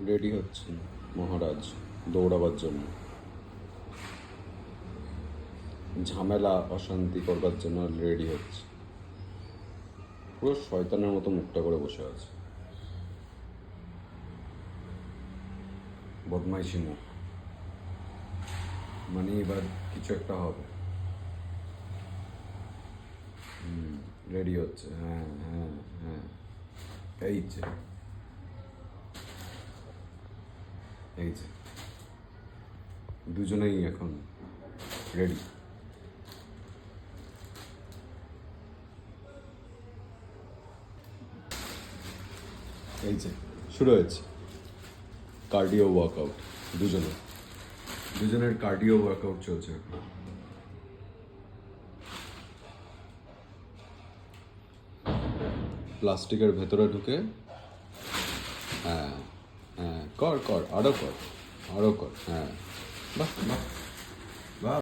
Ready হচ্ছে মহারাজ দৌড়াবার জন্য, ঝামেলা অশান্তি করবার জন্য রেডি হচ্ছে। পুরো শয়তানের মতো মুখটা করে বসে আছে, বদমাইশি মুখ। মানে এবার কিছু একটা হবে। রেডি হচ্ছে, হ্যাঁ হ্যাঁ হ্যাঁ। এই যে এই যে দুজনেই এখন রেডি। এই যে শুরু হয়েছে কার্ডিও ওয়ার্কআউট। দুজনের কার্ডিও ওয়ার্কআউট চলছে এখন। প্লাস্টিকের ভেতরে ঢুকে, হ্যাঁ হ্যাঁ, কর কর, আরো কর, আরো কর, হ্যাঁ, বাহ বাহ।